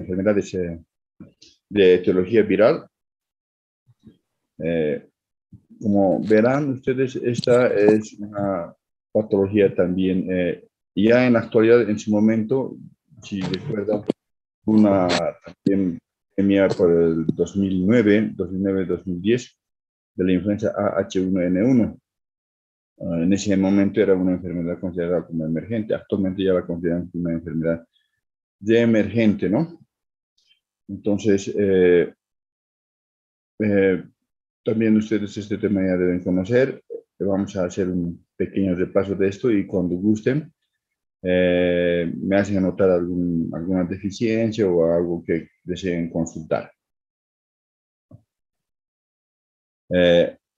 enfermedades de etiología viral. Como verán ustedes, esta es una patología también, ya en la actualidad, en su momento, si recuerdan, una también epidemia por el 2009-2010 de la influenza H1N1. En ese momento era una enfermedad considerada como emergente. Actualmente ya la consideran como una enfermedad de emergente, ¿no? Entonces, también ustedes este tema ya deben conocer. Vamos a hacer un pequeño repaso de esto y cuando gusten, me hacen anotar alguna deficiencia o algo que deseen consultar.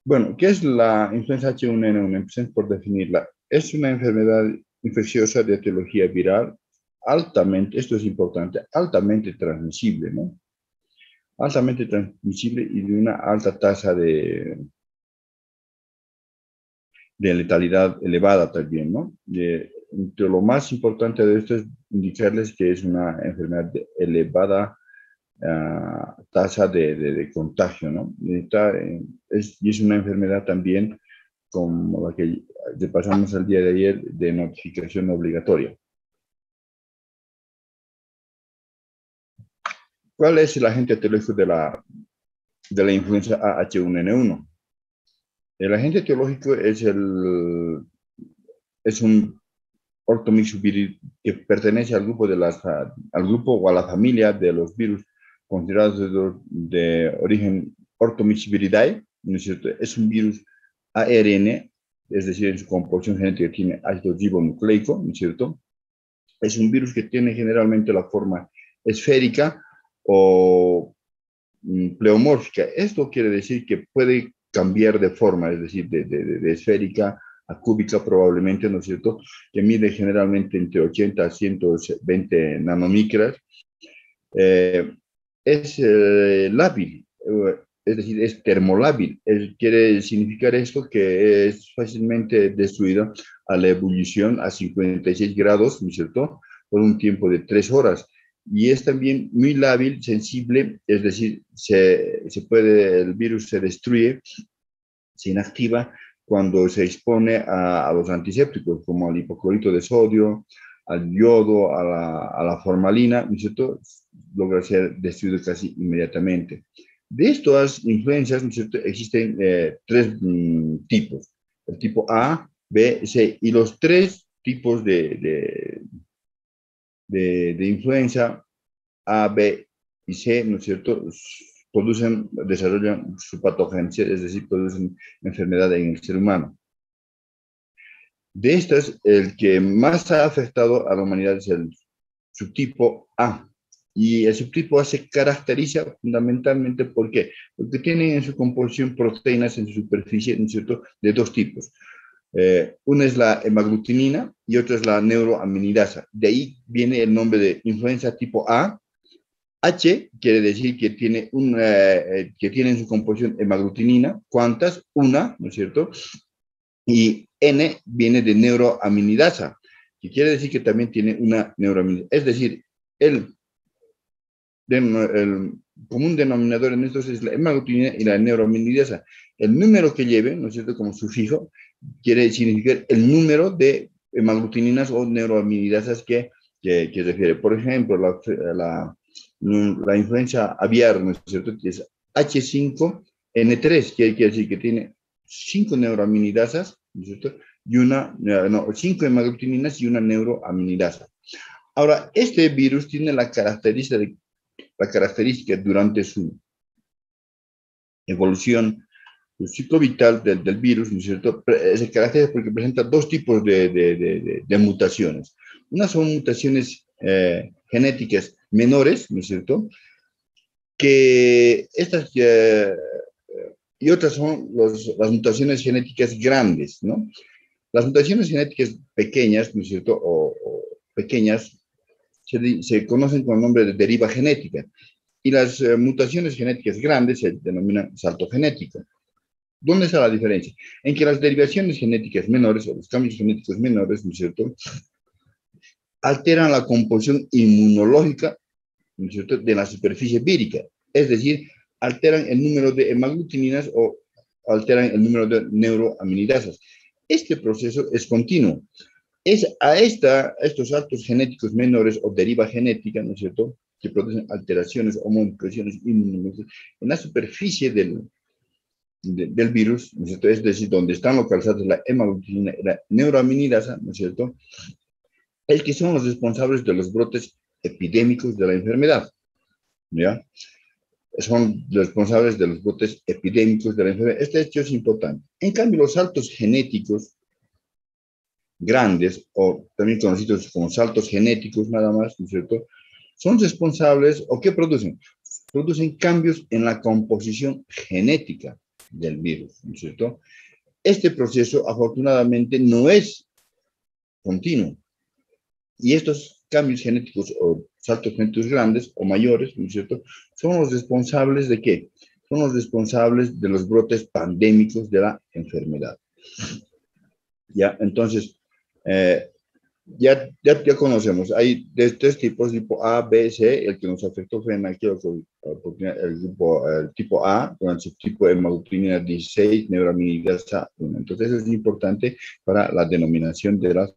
Bueno, ¿qué es la influenza H1N1? Empecemos por definirla. Es una enfermedad infecciosa de etiología viral altamente, esto es importante, altamente transmisible, ¿no? Altamente transmisible y de una alta tasa de letalidad elevada también, ¿no? Entre lo más importante de esto es indicarles que es una enfermedad de elevada tasa de contagio, ¿no? Y es una enfermedad también como la que pasamos el día de ayer de notificación obligatoria. ¿Cuál es el agente etiológico de la influenza H1N1? El agente etiológico es un ortomyxoviridae que pertenece al grupo o a la familia de los virus considerados de origen ortomyxoviridae, ¿no es cierto? Es un virus ARN, es decir, en su composición genética tiene ácido ribonucleico, ¿no es cierto? Es un virus que tiene generalmente la forma esférica o pleomórfica. Esto quiere decir que puede cambiar de forma, es decir, de esférica a cúbica probablemente, ¿no es cierto?, que mide generalmente entre 80 a 120 nanomicras. Es lábil, es decir, es termolábil. Quiere significar esto que es fácilmente destruido a la ebullición a 56 grados, ¿no es cierto?, por un tiempo de 3 horas. Y es también muy lábil, sensible, es decir, el virus se destruye, se inactiva cuando se expone a los antisépticos, como al hipoclorito de sodio, al yodo, a la formalina, ¿no es cierto?, logra ser destruido casi inmediatamente. De estas influencias, ¿no es cierto?, existen tres tipos, el tipo A, B, C, y los tres tipos de influenza A, B y C, ¿no es cierto?, desarrollan su patogenia, es decir, producen enfermedad en el ser humano. De estas, el que más ha afectado a la humanidad es el subtipo A. Y el subtipo A se caracteriza fundamentalmente ¿por qué? Porque tiene en su composición proteínas en su superficie, ¿no es cierto?, de dos tipos. Una es la hemaglutinina y otra es la neuroaminidasa. De ahí viene el nombre de influenza tipo A. H quiere decir que tiene en su composición hemaglutinina. ¿Cuántas? Una, ¿no es cierto? Y N viene de neuroaminidasa, que quiere decir que también tiene una neuroaminidasa. Es decir, el común denominador en estos es la hemaglutinina y la neuroaminidasa. El número que lleve, ¿no es cierto?, como sufijo, quiere significar el número de hemaglutininas o neuroaminidasas que refiere. Por ejemplo, la influenza aviar, ¿no es cierto?, que es H5N3, que quiere decir que tiene 5 neuroaminidasas, ¿no es cierto?, y 5 hemaglutininas y una neuroaminidasa. Ahora, este virus tiene la característica durante su evolución ciclovital del virus, ¿no es cierto?, se caracteriza porque presenta dos tipos de mutaciones. Unas son mutaciones genéticas menores, ¿no es cierto?, que estas y otras son las mutaciones genéticas grandes, ¿no? Las mutaciones genéticas pequeñas, ¿no es cierto?, o pequeñas, se conocen con el nombre de deriva genética, y las mutaciones genéticas grandes se denominan salto genético. ¿Dónde está la diferencia? En que las derivaciones genéticas menores, o los cambios genéticos menores, ¿no es cierto?, alteran la composición inmunológica ¿no es cierto?, de la superficie vírica. Es decir, alteran el número de hemaglutininas o alteran el número de neuroaminidasas. Este proceso es continuo. Es a estos saltos genéticos menores o deriva genética, ¿no es cierto?, que producen alteraciones o modificaciones en la superficie del virus, ¿no es cierto?, es decir, donde están localizadas la hemaglutinina y la neuroaminidasa, ¿no es cierto?, el que son los responsables de los brotes epidémicos de la enfermedad, ¿ya? Son responsables de los brotes epidémicos de la enfermedad. Este hecho es importante. En cambio, los saltos genéticos grandes, o también conocidos como saltos genéticos nada más, ¿no es cierto?, son responsables, ¿o qué producen? Producen cambios en la composición genética del virus, ¿no es cierto? Este proceso, afortunadamente, no es continuo. Y estos cambios genéticos o saltos genéticos grandes o mayores, ¿no es cierto?, son los responsables ¿de qué? Son los responsables de los brotes pandémicos de la enfermedad. ¿Ya? Entonces, ya conocemos, hay de tres tipos, tipo A, B, C, el que nos afectó fue en aquella oportunidad, el tipo A, con el subtipo hemaglutinina 16, neuroaminidasa 1. Entonces, eso es importante para la denominación de los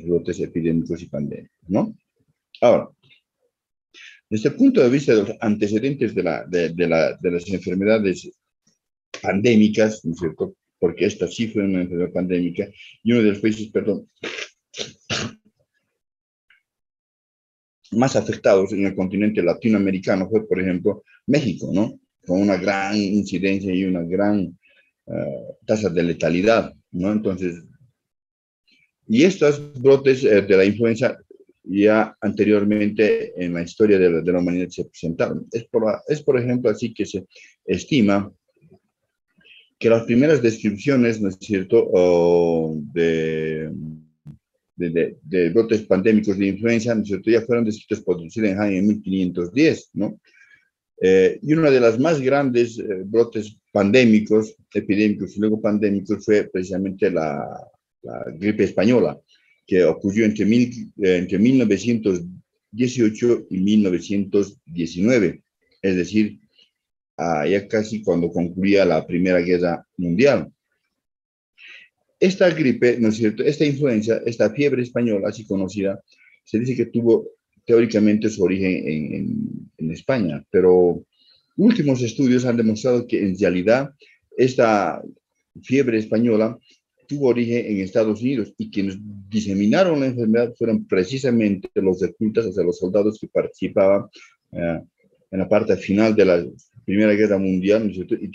brotes epidémicos y pandémicos, ¿no? Ahora, desde el punto de vista de los antecedentes de las enfermedades pandémicas, ¿no es cierto?, porque esta sí fue una enfermedad pandémica, y uno de los países, perdón, más afectados en el continente latinoamericano fue, por ejemplo, México, ¿no?, con una gran incidencia y una gran tasa de letalidad, ¿no? Entonces, y estos brotes de la influenza ya anteriormente en la historia de la humanidad se presentaron. Por ejemplo, así que se estima que las primeras descripciones, ¿no es cierto?, de brotes pandémicos de influenza, ¿no es cierto?, ya fueron descritos por Zillenheim en 1510, ¿no? Y una de las más grandes brotes pandémicos, epidémicos y luego pandémicos fue precisamente la gripe española, que ocurrió entre 1918 y 1919, es decir, ya casi cuando concluía la Primera Guerra Mundial. Esta gripe, ¿no es cierto?, esta influenza, esta fiebre española, así conocida, se dice que tuvo teóricamente su origen en España, pero últimos estudios han demostrado que en realidad esta fiebre española tuvo origen en Estados Unidos y quienes diseminaron la enfermedad fueron precisamente los reclutas, o sea, los soldados que participaban en la parte final de la Primera Guerra Mundial, ¿no es cierto?, y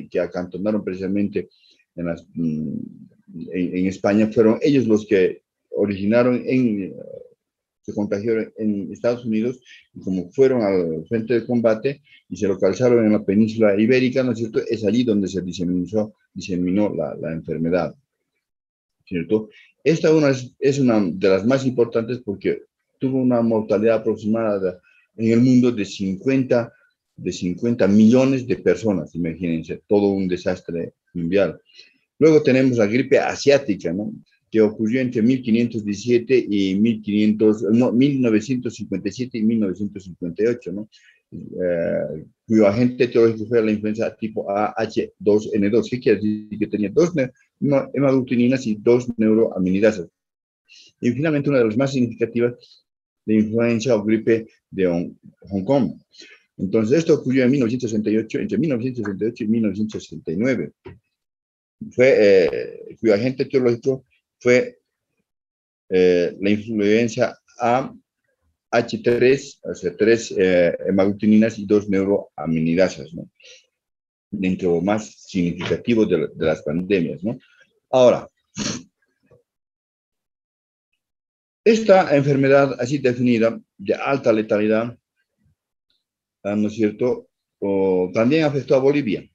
que acantonaron precisamente en España. Fueron ellos los que originaron se contagiaron en Estados Unidos, y como fueron al frente de combate y se localizaron en la península ibérica, ¿no es cierto?, es allí donde se diseminó la enfermedad, ¿cierto? Esta es una de las más importantes porque tuvo una mortalidad aproximada en el mundo de 50 millones de personas, imagínense, todo un desastre mundial. Luego tenemos la gripe asiática, ¿no?, que ocurrió entre 1517 y 1957 y 1958, ¿no?, cuyo agente etiológico fue la influenza tipo AH2N2, que quiere decir que tenía dos hemaglutininas y dos neuroaminidasas. Y finalmente, una de las más significativas, la influenza o gripe de Hong Kong. Entonces, esto ocurrió en 1968, entre 1968 y 1969. Cuyo agente etiológico fue la influenza AH3, o sea, 3 hemaglutininas y 2 neuroaminidasas, ¿no?, dentro de lo más significativo de las pandemias, ¿no? Ahora, esta enfermedad así definida, de alta letalidad, ¿no es cierto?, también afectó a Bolivia,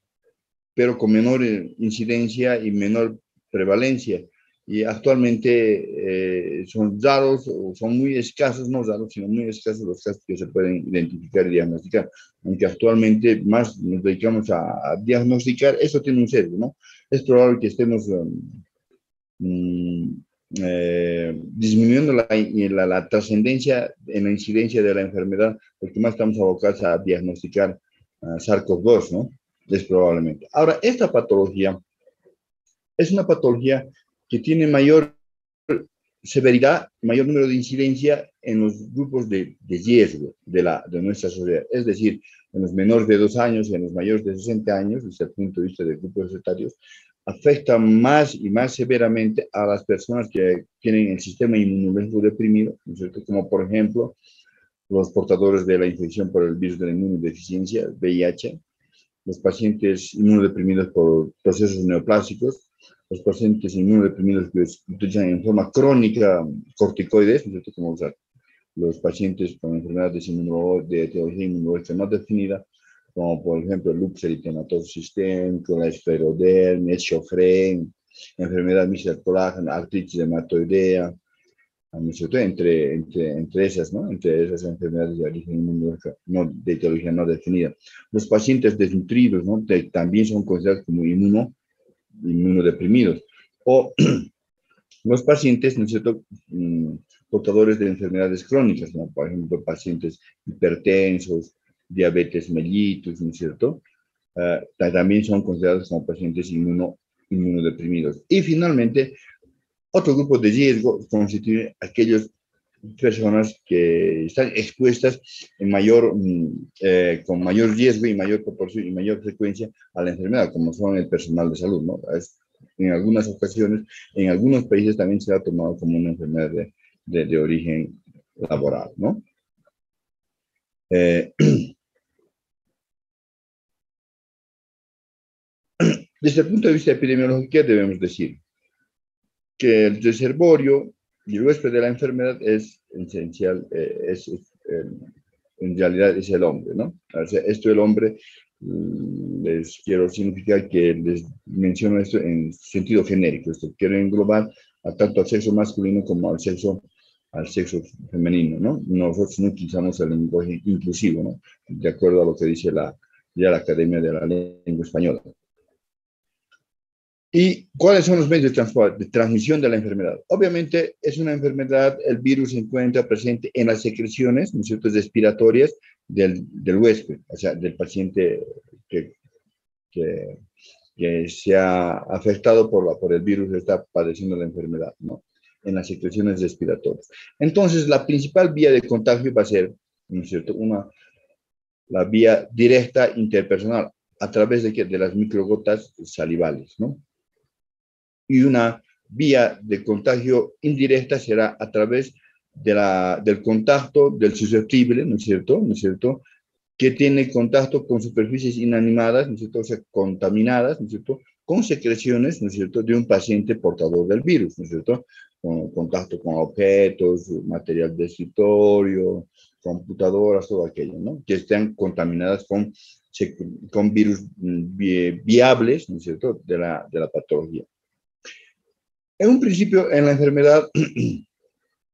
pero con menor incidencia y menor prevalencia. Y actualmente son raros, o son muy escasos, no raros, sino muy escasos los casos que se pueden identificar y diagnosticar. Aunque actualmente más nos dedicamos a diagnosticar, eso tiene un sesgo, ¿no? Es probable que estemos disminuyendo la trascendencia en la incidencia de la enfermedad, porque más estamos abocados a diagnosticar SARS-CoV-2, ¿no? Es probablemente. Ahora, esta patología es una patología que tiene mayor severidad, mayor número de incidencia en los grupos de riesgo de nuestra sociedad. Es decir, en los menores de 2 años, en los mayores de 60 años, desde el punto de vista de grupos etarios, afecta más y más severamente a las personas que tienen el sistema inmunológico deprimido, ¿no es cierto? Como por ejemplo los portadores de la infección por el virus de la inmunodeficiencia, VIH, los pacientes inmunodeprimidos por procesos neoplásicos, los pacientes inmunodeprimidos que utilizan en forma crónica corticoides, ¿no es cierto? Como los pacientes con enfermedades de etiología inmunológica no definida, como por ejemplo el lupus eritematoso sistémico, la esclerodermia, Sjögren, enfermedad miscelar, artritis reumatoidea, ¿no es cierto? Entre esas, ¿no? Entre esas enfermedades de origen inmunológica, no, de etiología no definida. Los pacientes desnutridos, ¿no? También son considerados como inmunodeprimidos. O los pacientes, ¿no es cierto?, portadores de enfermedades crónicas, ¿no? Por ejemplo, pacientes hipertensos, diabetes mellitus, ¿no es cierto? También son considerados como pacientes inmunodeprimidos. Y finalmente, otro grupo de riesgo constituye aquellas personas que están expuestas con mayor riesgo y mayor proporción y mayor frecuencia a la enfermedad, como son el personal de salud, ¿no? En algunas ocasiones, en algunos países también se ha tomado como una enfermedad de origen laboral, ¿no? Desde el punto de vista epidemiológico, ¿qué debemos decir? Que el reservorio y el huésped de la enfermedad es esencial, en realidad es el hombre, ¿no? O sea, esto el hombre, les quiero significar que les menciono esto en sentido genérico, esto quiero englobar tanto al sexo masculino como al sexo femenino, ¿no? Nosotros no utilizamos el lenguaje inclusivo, ¿no? De acuerdo a lo que dice la Academia de la Lengua Española. ¿Y cuáles son los medios de transmisión de la enfermedad? Obviamente es una enfermedad, el virus se encuentra presente en las secreciones, ¿no es cierto?, respiratorias del huésped, o sea, del paciente que, que, que se ha afectado por el virus, está padeciendo la enfermedad, ¿no? En las secreciones respiratorias. Entonces, la principal vía de contagio va a ser, ¿no es cierto?, la vía directa interpersonal, a través de las microgotas salivales, ¿no? Y una vía de contagio indirecta será a través del contacto del susceptible, ¿no es cierto? ¿No es cierto? Que tiene contacto con superficies inanimadas, ¿no es cierto? O sea, contaminadas, ¿no es cierto? Con secreciones, ¿no es cierto?, de un paciente portador del virus, ¿no es cierto? Con contacto con objetos, material de escritorio, computadoras, todo aquello, ¿no? Que estén contaminadas con virus viables, ¿no es cierto?, de la patología. En un principio, en la enfermedad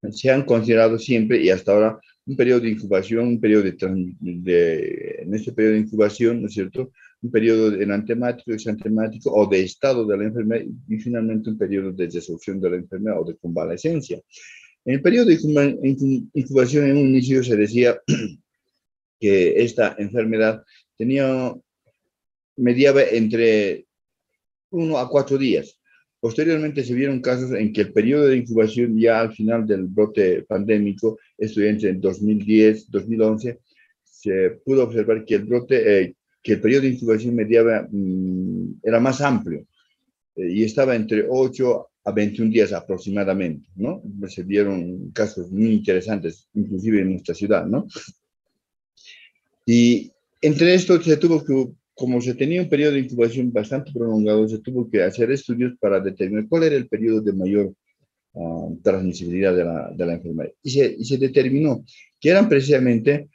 se han considerado siempre y hasta ahora un periodo de incubación, en este periodo de incubación, ¿no es cierto?, un periodo enantemático, exantemático o de estado de la enfermedad y finalmente un periodo de resolución de la enfermedad o de convalecencia. En el periodo de incubación, en un inicio se decía que esta enfermedad mediaba entre 1 a 4 días. Posteriormente se vieron casos en que el periodo de incubación ya al final del brote pandémico, esto entre 2010, 2011, se pudo observar que que el periodo de incubación era más amplio y estaba entre 8 a 21 días aproximadamente, ¿no? Se vieron casos muy interesantes, inclusive en nuestra ciudad, ¿no? Y entre esto como se tenía un periodo de incubación bastante prolongado, se tuvo que hacer estudios para determinar cuál era el periodo de mayor transmisibilidad de la enfermedad. Y se determinó que eran precisamente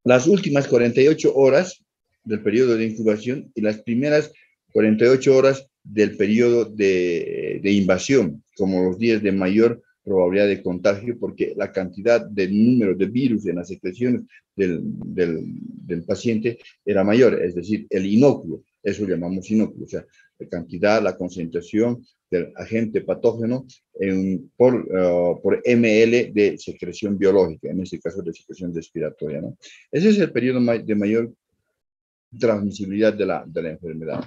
las últimas 48 horas del periodo de incubación y las primeras 48 horas del periodo de invasión, como los días de mayor probabilidad de contagio, porque la cantidad de número de virus en las secreciones del paciente era mayor, es decir, el inocuo. Eso llamamos inóculo, o sea, la cantidad, la concentración del agente patógeno por ml de secreción biológica, en este caso de secreción respiratoria, ¿no? Ese es el periodo de mayor transmisibilidad de la enfermedad.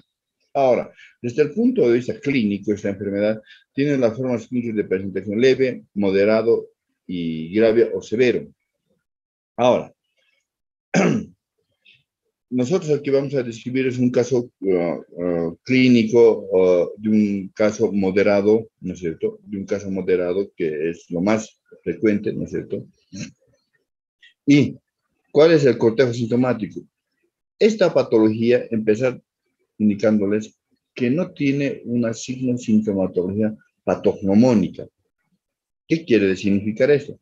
Ahora, desde el punto de vista clínico, esta enfermedad tiene las formas clínicas de presentación leve, moderado y grave o severo. Ahora, nosotros aquí vamos a describir es un caso clínico de un caso moderado, ¿no es cierto? De un caso moderado que es lo más frecuente, ¿no es cierto? ¿Y cuál es el cortejo sintomático? Esta patología, empezar indicándoles que no tiene una sintomatología patognomónica. ¿Qué quiere significar esto?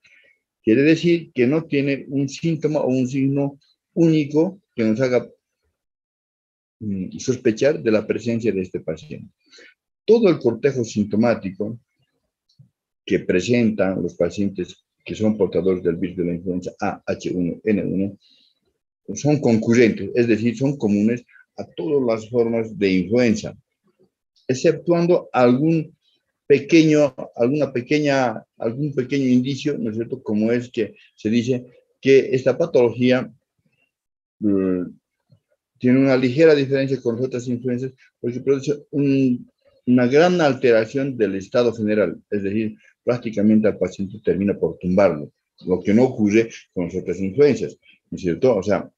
Quiere decir que no tiene un síntoma o un signo único que nos haga sospechar de la presencia de este paciente. Todo el cortejo sintomático que presentan los pacientes que son portadores del virus de la influenza A, H1N1 son concurrentes, es decir, son comunes a todas las formas de influenza, exceptuando algún pequeño indicio, ¿no es cierto?, como es que se dice que esta patología tiene una ligera diferencia con las otras influencias porque produce una gran alteración del estado general, es decir, prácticamente al paciente termina por tumbarlo, lo que no ocurre con las otras influencias, ¿no es cierto? O sea,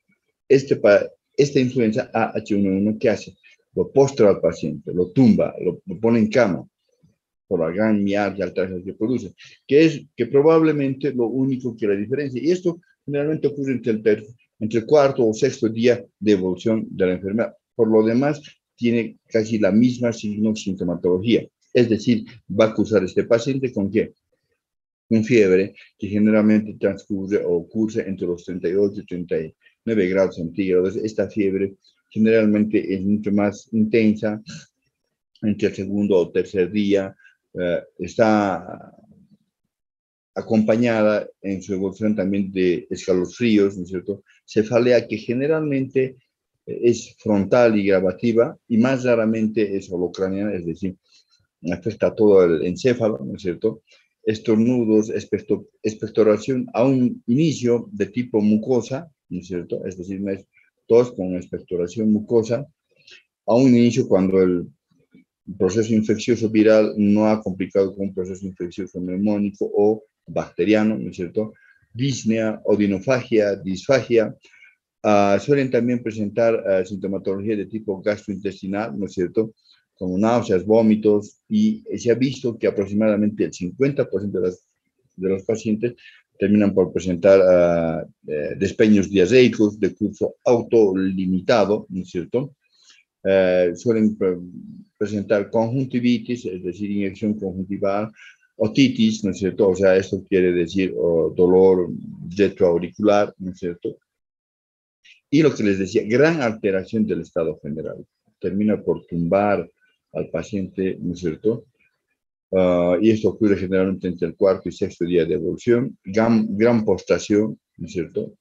esta influenza AH1N1, ¿qué hace? Lo postra al paciente, lo tumba, lo pone en cama, por la gran mialgia alteración que produce, que probablemente lo único que la diferencia. Y esto generalmente ocurre entre el cuarto o sexto día de evolución de la enfermedad. Por lo demás, tiene casi la misma sintomatología. Es decir, va a cursar este paciente con ¿qué? Con fiebre que generalmente transcurre o cursa entre los 38 y 39 grados centígrados. Esta fiebre generalmente es mucho más intensa entre el segundo o tercer día. Está acompañada en su evolución también de escalofríos, ¿no es cierto? Cefalea que generalmente es frontal y gravativa y más raramente es holocraneana, es decir, afecta a todo el encéfalo, ¿no es cierto? Estornudos, expectoración a un inicio de tipo mucosa, ¿no es cierto? Es decir, tos con expectoración mucosa, a un inicio cuando el proceso infeccioso viral no ha complicado con un proceso infeccioso neumónico o bacteriano, ¿no es cierto? Disnea, odinofagia, disfagia. Suelen también presentar sintomatología de tipo gastrointestinal, ¿no es cierto? Como náuseas, vómitos, y se ha visto que aproximadamente el 50% de los pacientes terminan por presentar despeños diarreicos de curso autolimitado, ¿no es cierto? Suelen presentar conjuntivitis, es decir, inyección conjuntival, otitis, ¿no es cierto? O sea, esto quiere decir dolor retroauricular, ¿no es cierto? Y lo que les decía, gran alteración del estado general. Termina por tumbar al paciente, ¿no es cierto? Y esto ocurre generalmente entre el cuarto y sexto día de evolución. Gran postración, ¿no es cierto?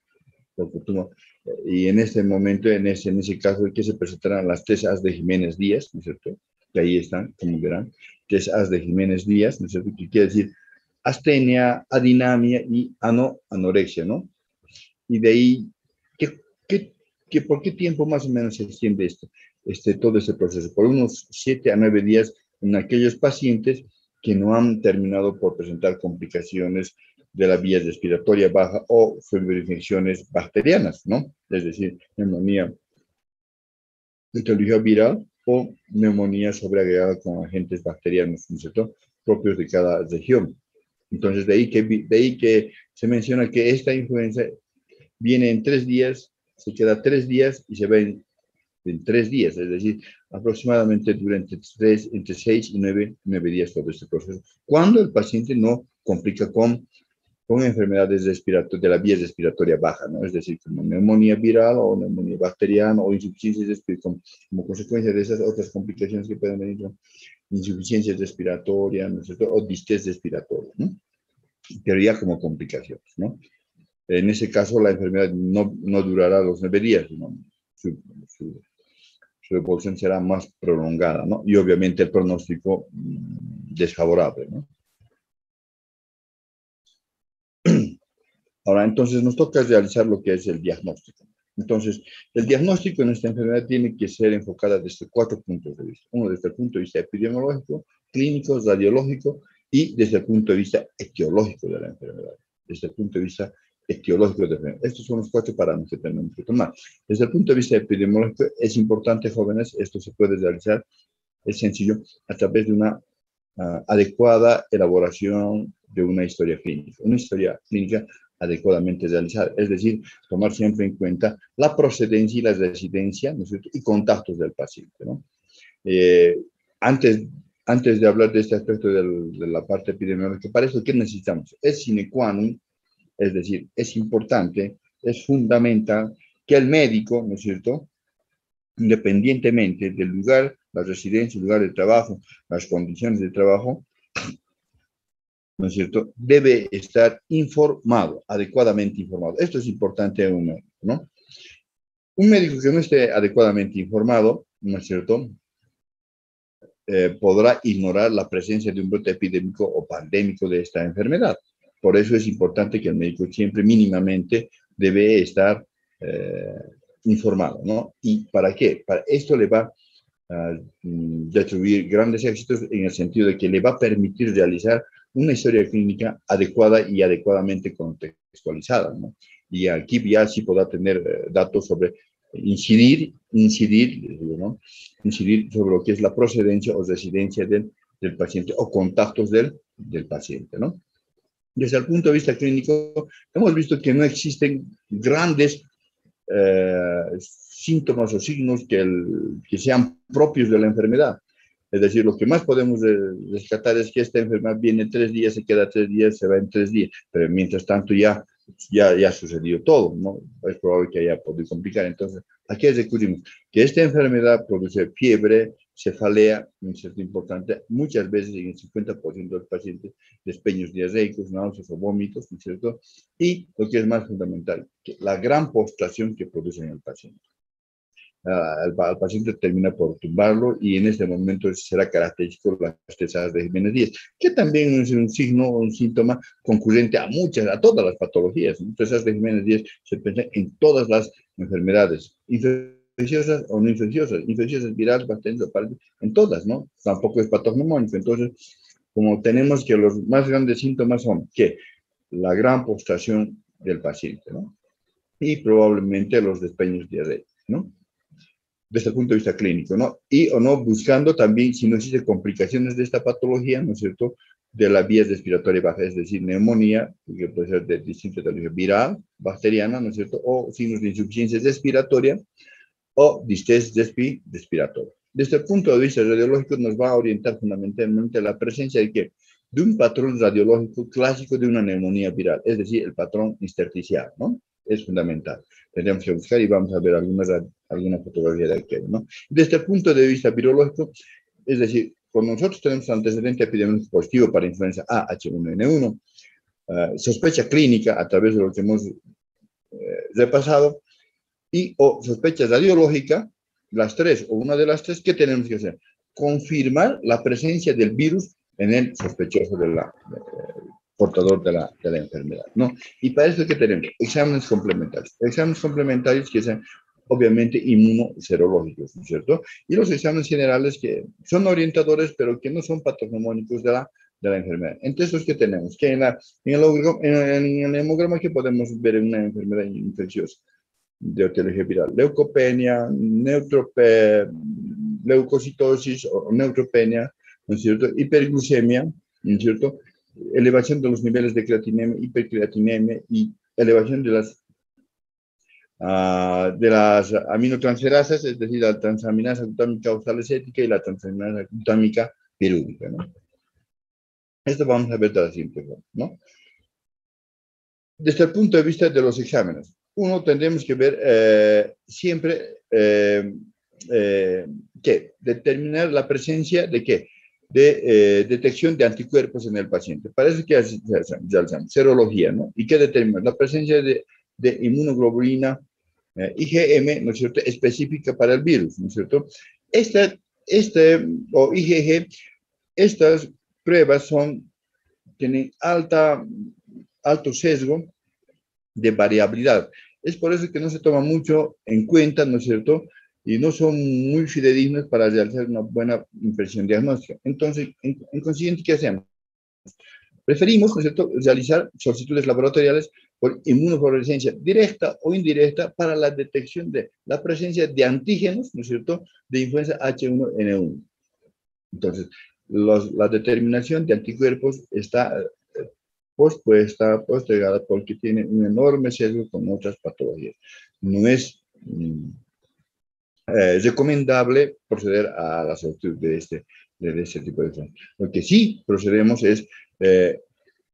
Y en este momento, en ese caso, que se presentarán las tres As de Jiménez Díaz, ¿no es cierto? Que ahí están, como verán, tres As de Jiménez Díaz, ¿no es cierto? Que quiere decir astenia, adinamia y anorexia, ¿no? Y de ahí, ¿por qué tiempo más o menos se extiende todo este proceso? Por unos 7 a 9 días en aquellos pacientes que no han terminado por presentar complicaciones de la vía respiratoria baja o infecciones bacterianas, ¿no? Es decir, neumonía etiología viral o neumonía sobreagregada con agentes bacterianos, ¿no es cierto?, propios de cada región. Entonces, de ahí que se menciona que esta influenza viene en 3 días, se queda 3 días y se va en 3 días, es decir, aproximadamente durante entre 6 y 9 días todo este proceso. Cuando el paciente no complica con enfermedades de la vía respiratoria baja, ¿no? Es decir, como neumonía viral o neumonía bacteriana o insuficiencia respiratoria, como consecuencia de esas otras complicaciones que pueden venir con insuficiencia respiratoria, ¿no es cierto? O distrés respiratoria, ¿no? Pero ya como complicaciones, ¿no? En ese caso, la enfermedad no durará los 9 días, ¿no? su evolución será más prolongada, ¿no? Y obviamente el pronóstico desfavorable, ¿no? Ahora, entonces nos toca realizar lo que es el diagnóstico. Entonces, el diagnóstico en esta enfermedad tiene que ser enfocada desde 4 puntos de vista. Uno, desde el punto de vista epidemiológico, clínico, radiológico y desde el punto de vista etiológico de la enfermedad. Desde el punto de vista etiológico de la enfermedad. Estos son los 4 parámetros que tenemos que tomar. Desde el punto de vista epidemiológico, es importante, jóvenes, esto se puede realizar, es sencillo, a través de una adecuada elaboración de una historia clínica. Una historia clínica adecuadamente realizada, es decir, tomar siempre en cuenta la procedencia y la residencia, ¿no es cierto?, y contactos del paciente, ¿no? Eh, antes, antes de hablar de este aspecto de la parte epidemiológica, para eso, ¿qué necesitamos? Es sine qua non, es decir, es importante, es fundamental que el médico, ¿no es cierto?, independientemente del lugar, la residencia, el lugar de trabajo, las condiciones de trabajo, ¿no es cierto?, debe estar informado, adecuadamente informado. Esto es importante en un médico, ¿no? Un médico que no esté adecuadamente informado, ¿no es cierto?, podrá ignorar la presencia de un brote epidémico o pandémico de esta enfermedad. Por eso es importante que el médico siempre mínimamente debe estar informado, ¿no? ¿Y para qué? Para esto le va a destruir grandes éxitos en el sentido de que le va a permitir realizar una historia clínica adecuada y adecuadamente contextualizada, ¿no? Y aquí ya sí podrá tener datos sobre ¿no?, incidir sobre lo que es la procedencia o residencia del paciente o contactos del paciente, ¿no? Desde el punto de vista clínico, hemos visto que no existen grandes síntomas o signos que sean propios de la enfermedad. Es decir, lo que más podemos rescatar es que esta enfermedad viene 3 días, se queda 3 días, se va en 3 días, pero mientras tanto ya sucedió todo, ¿no? Es probable que haya podido complicar. Entonces, ¿a qué recurrimos? Que esta enfermedad produce fiebre, cefalea, un cierto importante, muchas veces en el 50% de los pacientes, despeños diarreicos, náuseas o vómitos, ¿no es cierto? Y lo que es más fundamental, que la gran postración que produce en el paciente. Al paciente termina por tumbarlo y en este momento será característico las cesadas de Jiménez Díaz, que también es un signo o un síntoma concurrente a todas las patologías. Cesadas de Jiménez Díaz se piensa en todas las enfermedades, infecciosas o no infecciosas, virales, bacterias, en todas, ¿no? Tampoco es patognomónico. Entonces, como tenemos que los más grandes síntomas son que la gran postración del paciente, ¿no? Y probablemente los despeños diarreicos, ¿no? Desde el punto de vista clínico, ¿no? Y o no buscando también si no existen complicaciones de esta patología, ¿no es cierto?, de la vía respiratoria baja, es decir, neumonía, que puede ser de distinta naturaleza, viral, bacteriana, ¿no es cierto?, o signos de insuficiencia respiratoria o distrés respiratorio. Desde el punto de vista radiológico nos va a orientar fundamentalmente la presencia de ¿qué? De un patrón radiológico clásico de una neumonía viral, es decir, el patrón intersticial, ¿no? Es fundamental. Tenemos que buscar y vamos a ver alguna fotografía de aquello, ¿no? Desde el punto de vista virológico, es decir, con nosotros tenemos antecedente epidemiológico positivo para influenza A, H1N1, sospecha clínica a través de lo que hemos repasado, y o sospecha radiológica, las tres o una de las tres, ¿qué tenemos que hacer? Confirmar la presencia del virus en el sospechoso portador de la enfermedad, ¿no? Y para eso, ¿qué tenemos? Exámenes complementarios que sean obviamente inmunoserológicos, ¿no es cierto? Y los exámenes generales que son orientadores, pero que no son patognomónicos de la enfermedad. Entre esos que tenemos, que en el hemograma que podemos ver en una enfermedad infecciosa de etiología viral, leucopenia, leucocitosis o neutropenia, ¿no es cierto?, hiperglucemia, ¿no es cierto?, elevación de los niveles de creatinemia, hipercreatinemia y elevación de las aminotransferasas, es decir, la transaminasa glutámica oxaloacética y la transaminasa glutámica pirúvica, ¿no? Esto vamos a ver de la siguiente forma, ¿no? Desde el punto de vista de los exámenes, uno tendremos que ver siempre ¿qué? Determinar la presencia de ¿qué? De detección de anticuerpos en el paciente. Parece que es serología, ¿no? ¿Y qué determina? La presencia de inmunoglobulina IgM, ¿no es cierto?, específica para el virus, ¿no es cierto? O IgG, estas pruebas tienen alto sesgo de variabilidad. Es por eso que no se toma mucho en cuenta, ¿no es cierto? Y no son muy fidedignos para realizar una buena impresión diagnóstica. Entonces, en consiguiente, ¿qué hacemos? Preferimos, ¿no es cierto?, realizar solicitudes laboratoriales por inmunofluorescencia directa o indirecta para la detección de la presencia de antígenos, ¿no es cierto?, de influenza H1N1. Entonces, la determinación de anticuerpos está postergada porque tiene un enorme sesgo con otras patologías. No es recomendable proceder a la solicitud de este tipo de exámenes. Lo que sí procedemos es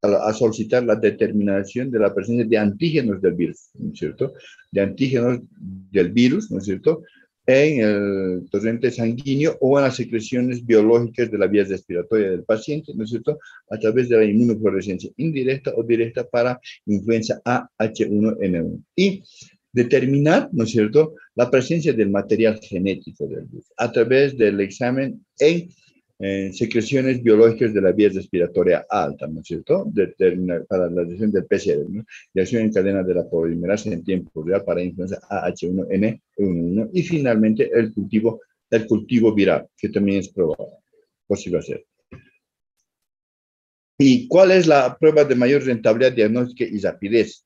a solicitar la determinación de la presencia de antígenos del virus, ¿no es cierto? De antígenos del virus, ¿no es cierto?, en el torrente sanguíneo o en las secreciones biológicas de la vía respiratoria del paciente, ¿no es cierto?, a través de la inmunofluorescencia indirecta o directa para influenza A H1N1. Y determinar, ¿no es cierto?, la presencia del material genético del virus a través del examen en secreciones biológicas de la vía respiratoria alta, ¿no es cierto?, para la detección del PCR, ¿no?, reacción en cadena de la polimerasa en tiempo real para influenza AH1N1 y finalmente el cultivo viral, que también es posible hacer. ¿Y cuál es la prueba de mayor rentabilidad diagnóstica y rapidez?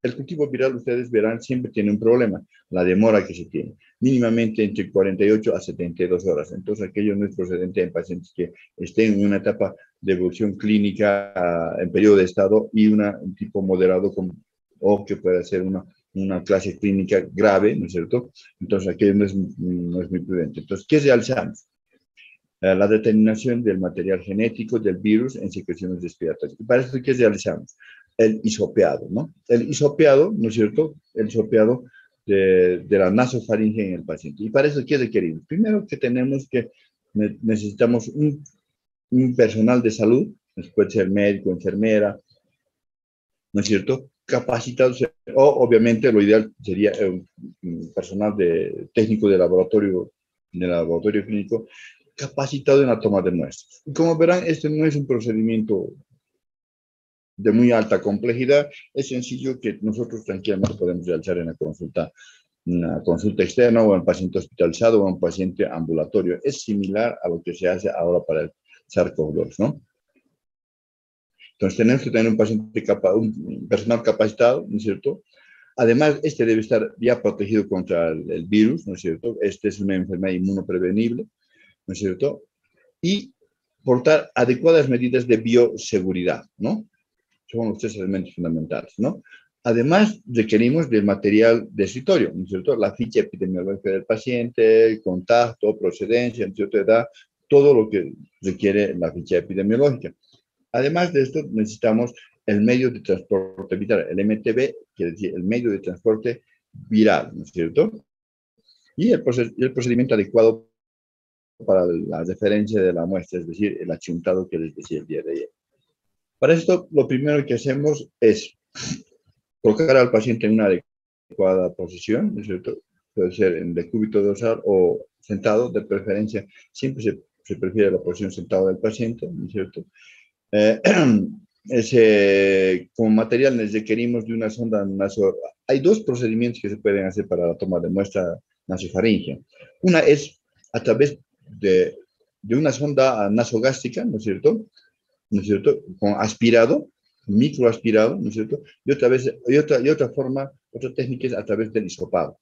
El cultivo viral, ustedes verán, siempre tiene un problema, la demora que se tiene, mínimamente entre 48 a 72 horas. Entonces, aquello no es procedente en pacientes que estén en una etapa de evolución clínica en periodo de estado y un tipo moderado o que pueda ser una clase clínica grave, ¿no es cierto? Entonces, aquello no es muy prudente. Entonces, ¿qué realizamos? La determinación del material genético del virus en secreciones respiratorias. Y para eso, ¿qué realizamos? El hisopeado, ¿no? El hisopeado, ¿no es cierto?, el hisopeado de la nasofaringe en el paciente. Y para eso, ¿qué requerimos? Primero que necesitamos un personal de salud, puede ser médico, enfermera, ¿no es cierto?, capacitado, o obviamente lo ideal sería un personal técnico de laboratorio clínico, capacitado en la toma de muestras. Y como verán, este no es un procedimiento de muy alta complejidad, es sencillo que nosotros tranquilamente podemos realizar en una consulta externa o en paciente hospitalizado o en paciente ambulatorio. Es similar a lo que se hace ahora para el SARS-CoV-2, ¿no? Entonces tenemos que tener un personal capacitado, ¿no es cierto? Además, este debe estar ya protegido contra el virus, ¿no es cierto? Este es una enfermedad inmunoprevenible, ¿no es cierto? Y portar adecuadas medidas de bioseguridad, ¿no? Son los tres elementos fundamentales, ¿no? Además, requerimos del material de escritorio, ¿no es cierto? La ficha epidemiológica del paciente, contacto, procedencia, ¿no es cierto?, edad, todo lo que requiere la ficha epidemiológica. Además de esto, necesitamos el medio de transporte viral, el MTB, quiere decir el medio de transporte viral, ¿no es cierto? Y el procedimiento adecuado para la referencia de la muestra, es decir, el achuntado que les decía el día de ayer. Para esto, lo primero que hacemos es colocar al paciente en una adecuada posición, ¿no es cierto? Puede ser en decúbito dorsal o sentado, de preferencia, siempre se prefiere la posición sentada del paciente, ¿no es cierto? Como material les requerimos de una sonda Hay dos procedimientos que se pueden hacer para la toma de muestra nasofaringea. Una es a través de una sonda nasogástrica, ¿no es cierto? ¿No es cierto? Con aspirado, microaspirado, ¿no es cierto? Otra técnica es a través del hisopado.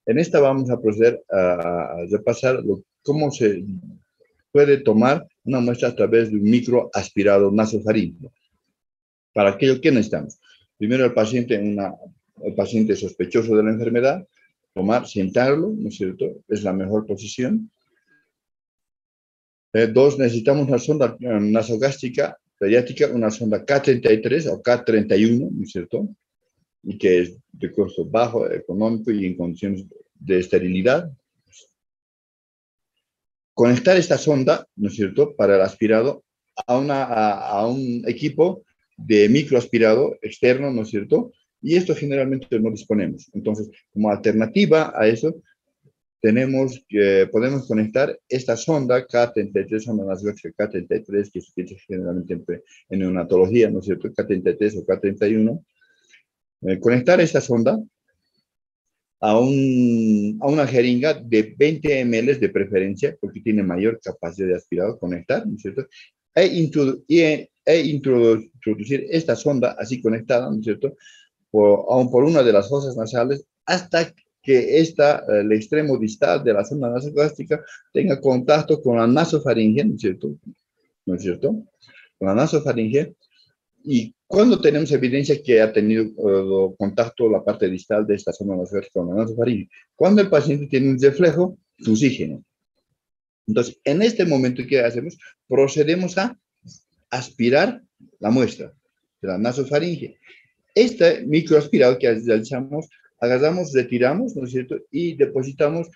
En esta vamos a proceder a repasar cómo se puede tomar una muestra a través de un microaspirado nasofaríngeo. Para aquello que necesitamos. Primero, el paciente sospechoso de la enfermedad, sentarlo, ¿no es cierto? Es la mejor posición. Dos, necesitamos una sonda nasogástrica pediátrica, una sonda K33 o K31, ¿no es cierto? Y que es de costo bajo, económico y en condiciones de esterilidad. Conectar esta sonda, ¿no es cierto?, para el aspirado a un equipo de microaspirado externo, ¿no es cierto?, Y esto generalmente no disponemos. Entonces, como alternativa a eso, podemos conectar esta sonda K33, sonda nasogástrica K33, que se utiliza generalmente en neonatología, ¿no es cierto? K33 o K31. Conectar esta sonda a una jeringa de 20 ml de preferencia, porque tiene mayor capacidad de aspirado, conectar, ¿no es cierto? Introducir esta sonda así conectada, ¿no es cierto? Aún por una de las fosas nasales, hasta que el extremo distal de la sonda nasogástrica tenga contacto con la nasofaringe, ¿no es cierto? ¿No es cierto? Con la nasofaringe. Y cuando tenemos evidencia que ha tenido contacto la parte distal de esta zona nasogástrica con la nasofaringe, cuando el paciente tiene un reflejo fusígeno. Entonces, en este momento, ¿qué hacemos? Procedemos a aspirar la muestra de la nasofaringe. Este microaspirado que realizamos, agarramos, retiramos, ¿no es cierto? Y depositamos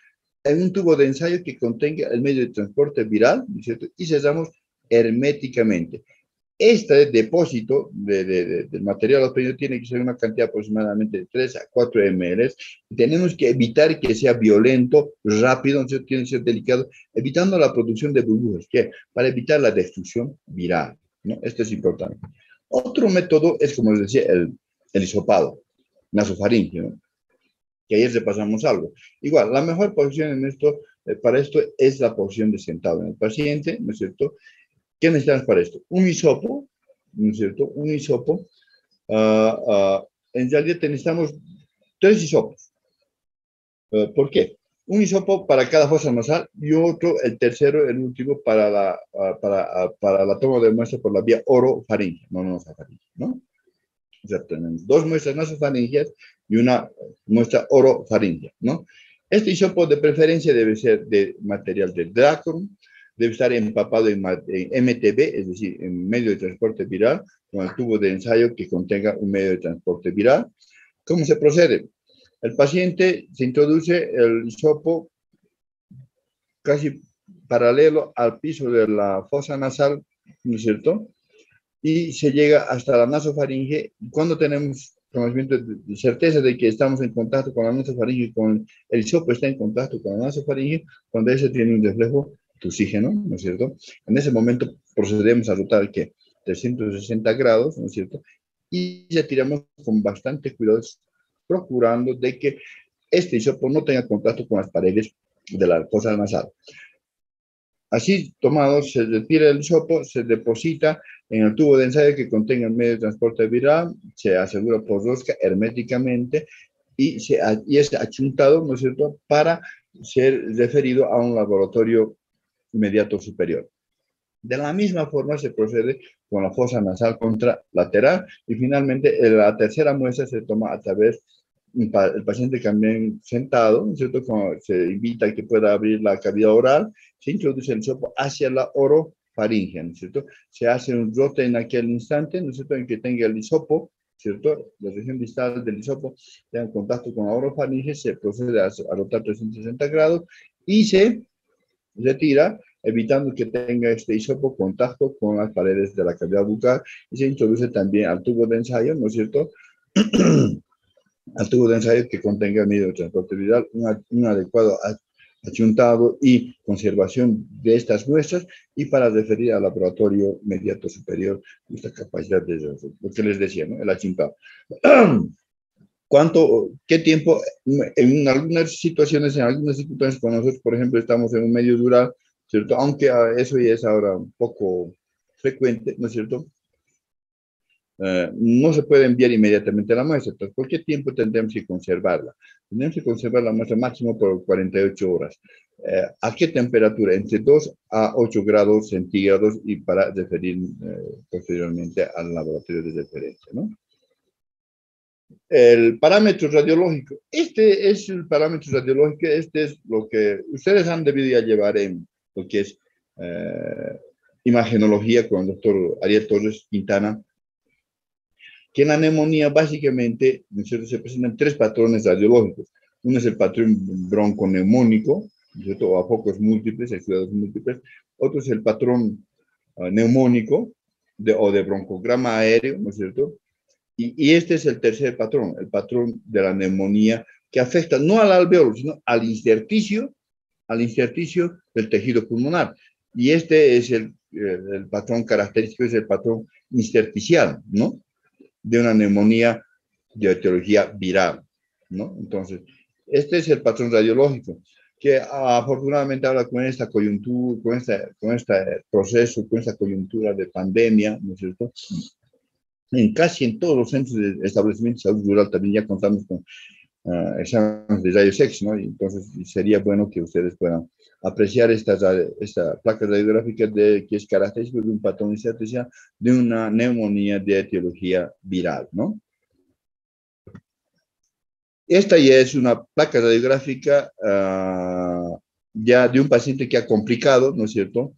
en un tubo de ensayo que contenga el medio de transporte viral, ¿no es cierto? Y cerramos herméticamente. Este depósito del material obtenido tiene que ser una cantidad aproximadamente de 3 a 4 ml. Tenemos que evitar que sea violento, rápido, ¿no? Tiene que ser delicado, evitando la producción de burbujas, ¿qué? Para evitar la destrucción viral, ¿no? Esto es importante. Otro método es, como les decía, el hisopado nasofaríngeo, ¿no? Que ayer repasamos algo. Igual, la mejor posición en esto, para esto es la posición de sentado en el paciente, ¿no es cierto? ¿Qué necesitamos para esto? Un hisopo, ¿no es cierto? Un hisopo. En realidad necesitamos 3 hisopos. ¿Por qué? Un hisopo para cada fosa nasal y otro, el tercero, el último, para la toma de muestra por la vía orofaringe, no nasofaringe, ¿no? O sea, tenemos 2 muestras nasofaringeas y una muestra orofaringea, ¿no? Este hisopo de preferencia debe ser de material de Dracon, debe estar empapado en MTB, es decir, en medio de transporte viral, con el tubo de ensayo que contenga un medio de transporte viral. ¿Cómo se procede? El paciente se introduce el hisopo casi paralelo al piso de la fosa nasal, ¿no es cierto? Y se llega hasta la nasofaringe. Cuando tenemos conocimiento de certeza de que estamos en contacto con la nasofaringe y con el hisopo está en contacto con la nasofaringe, cuando ese tiene un reflejo de oxígeno, ¿no es cierto? En ese momento procedemos a rotar que 360 grados, ¿no es cierto? Y retiramos con bastante cuidado, procurando de que este hisopo no tenga contacto con las paredes de la fosa nasal. Así tomado, se retira el hisopo, se deposita en el tubo de ensayo que contenga el medio de transporte viral, se asegura por rosca herméticamente y es achuntado, ¿no es cierto?, para ser referido a un laboratorio inmediato superior. De la misma forma se procede con la fosa nasal contralateral y finalmente la tercera muestra se toma a través el paciente también sentado, ¿no es cierto? Como se invita a que pueda abrir la cavidad oral, se introduce el hisopo hacia la orofaringe, ¿no es cierto? Se hace un rote en aquel instante, ¿no es cierto? En que tenga el hisopo, ¿cierto? La región distal del hisopo tenga contacto con la orofaringe, se procede a rotar 360 grados y se retira, evitando que tenga este hisopo contacto con las paredes de la cavidad bucal y se introduce también al tubo de ensayo, ¿no es cierto? Al tubo de ensayo que contenga el medio de transporte viral, un adecuado achuntado y conservación de estas muestras y para referir al laboratorio inmediato superior esta capacidad de lo que les decía, ¿no? El achuntado. ¿Qué tiempo? En algunas situaciones, en algunas circunstancias, con nosotros, por ejemplo, estamos en un medio rural, ¿cierto? Aunque eso ya es ahora un poco frecuente, ¿no es cierto? No se puede enviar inmediatamente la muestra. Entonces, ¿por qué tiempo tendremos que conservarla? Tenemos que conservar la muestra máximo por 48 horas. ¿A qué temperatura? Entre 2 a 8 grados centígrados y para referir posteriormente al laboratorio de referencia, ¿no? El parámetro radiológico. Este es el parámetro radiológico, este es lo que ustedes han debido ya llevar en lo que es imagenología con el doctor Ariel Torres Quintana, que en la neumonía básicamente se presentan 3 patrones radiológicos. Uno es el patrón bronconeumónico, ¿cierto? O a focos múltiples, exudados múltiples. Otro es el patrón neumónico o de broncograma aéreo, ¿no es cierto? Y este es el tercer patrón, el patrón de la neumonía que afecta no al alveolo, sino al intersticio del tejido pulmonar. Y este es el patrón característico, es el patrón intersticial, ¿no? De una neumonía de etiología viral, ¿no? Entonces, este es el patrón radiológico, que afortunadamente ahora con esta coyuntura, con este proceso, con esta coyuntura de pandemia, ¿no es cierto? En casi en todos los centros de establecimientos de salud rural también ya contamos con exámenes de rayos X, ¿no? Y entonces sería bueno que ustedes puedan apreciar esta placa radiográfica que es característica de un patrón intersticial de una neumonía de etiología viral, ¿no? Esta ya es una placa radiográfica ya de un paciente que ha complicado, ¿no es cierto?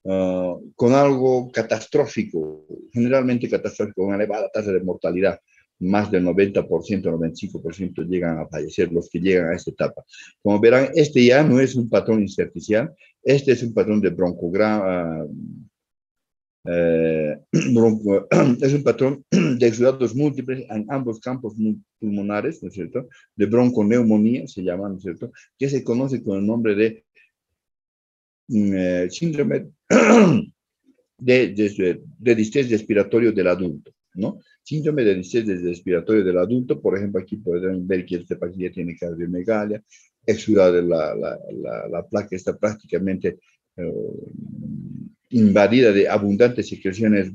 Con algo catastrófico, generalmente catastrófico, con una elevada tasa de mortalidad. Más del 90%, 95% llegan a fallecer los que llegan a esta etapa. Como verán, este ya no es un patrón intersticial, este es un patrón de broncograma, es un patrón de exudados múltiples en ambos campos pulmonares, ¿no es cierto? De bronconeumonía se llama, ¿no es cierto? Que se conoce con el nombre de síndrome de distrés respiratorio del adulto, ¿no? Síndrome de distrés respiratorio del adulto, por ejemplo, aquí podrán ver que este paciente tiene cardiomegalia, exudada la placa está prácticamente invadida de abundantes secreciones,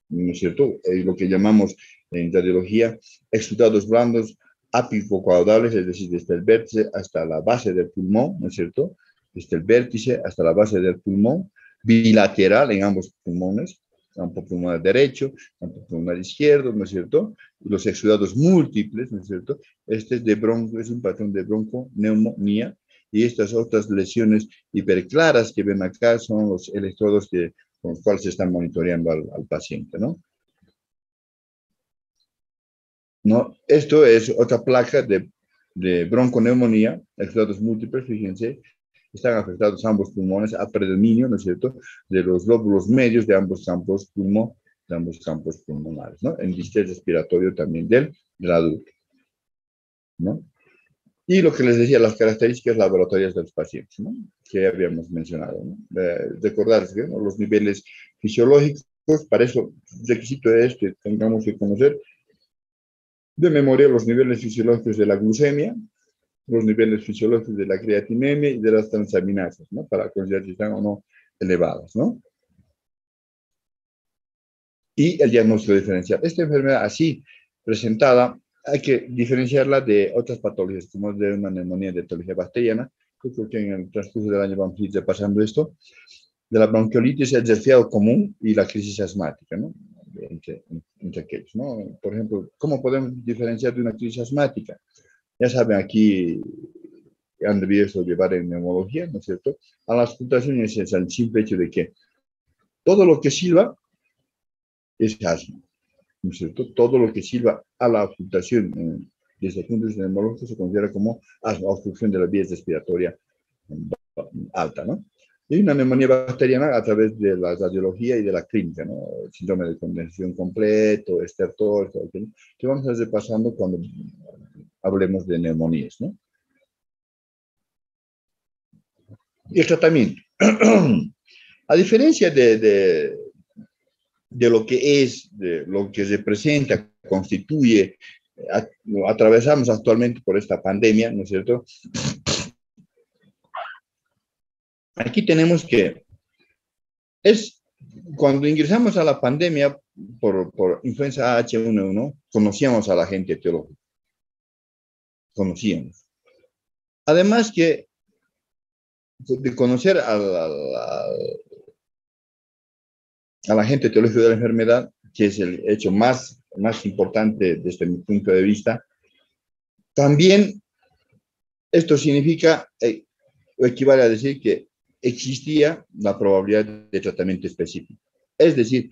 ¿no es cierto? Lo que llamamos en radiología exudados blandos apicocaudales, es decir, desde el vértice hasta la base del pulmón, ¿no es cierto? Desde el vértice hasta la base del pulmón, bilateral en ambos pulmones, campo pulmonar derecho, campo pulmonar izquierdo, ¿no es cierto? Y los exudados múltiples, ¿no es cierto? Este es, es un patrón de bronconeumonía, y estas otras lesiones hiperclaras que ven acá son los electrodos con los cuales se están monitoreando al paciente, ¿no? ¿No? Esto es otra placa de bronconeumonía, exudados múltiples, fíjense, están afectados ambos pulmones a predominio, ¿no es cierto?, de los lóbulos medios de ambos campos pulmonares, ¿no? En distrés respiratorio también del adulto, ¿no? Y lo que les decía, las características laboratorias de los pacientes, ¿no? Que habíamos mencionado, ¿no? Recordar, ¿no? Los niveles fisiológicos, para eso, requisito es que tengamos que conocer de memoria los niveles fisiológicos de la glucemia, los niveles fisiológicos de la creatinemia y de las transaminasas, ¿no? Para considerar si están o no elevadas, ¿no? Y el diagnóstico diferencial. Esta enfermedad así presentada hay que diferenciarla de otras patologías, como de una neumonía de etiología bacteriana. Yo creo que en el transcurso del año vamos a ir repasando esto. De la bronquiolitis, el resfriado común y la crisis asmática, ¿no? Entre aquellos, ¿no? Por ejemplo, ¿cómo podemos diferenciar de una crisis asmática? Ya saben, aquí han debido llevar en neumología, ¿no es cierto? A las fluctuaciones es el simple hecho de que todo lo que silba es asma, ¿no es cierto? Todo lo que silba a la fluctuación desde el punto de vista neumológico se considera como asma, obstrucción de la vía respiratoria alta, ¿no? Y una neumonía bacteriana a través de la radiología y de la clínica, ¿no? El síndrome de condensación completo, estertor, que vamos a ir repasando cuando hablemos de neumonías, ¿no? Y el tratamiento. A diferencia de lo que es, de lo que representa, constituye, atravesamos actualmente por esta pandemia, ¿no es cierto? Aquí tenemos que, es cuando ingresamos a la pandemia por influenza H1N1, conocíamos a la gente etiológica, conocíamos. Además que de conocer a la gente etiológica de la enfermedad, que es el hecho más importante desde mi punto de vista, también esto significa, o equivale a decir que existía la probabilidad de tratamiento específico. Es decir,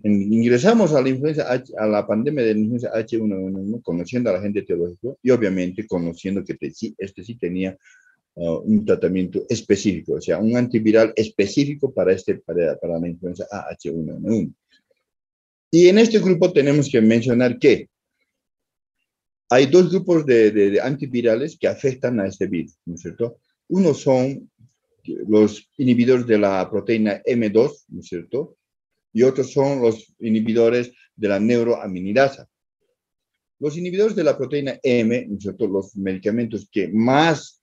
ingresamos a la influenza a la pandemia de la influenza H1N1 conociendo a la gente etiológica y obviamente conociendo que este sí tenía un tratamiento específico, o sea, un antiviral específico para la influenza H1N1. Y en este grupo tenemos que mencionar que hay dos grupos de antivirales que afectan a este virus, ¿no es cierto? Uno son los inhibidores de la proteína M2, ¿no es cierto? Y otros son los inhibidores de la neuroaminidasa. Los inhibidores de la proteína M, ¿no es cierto? Los medicamentos que más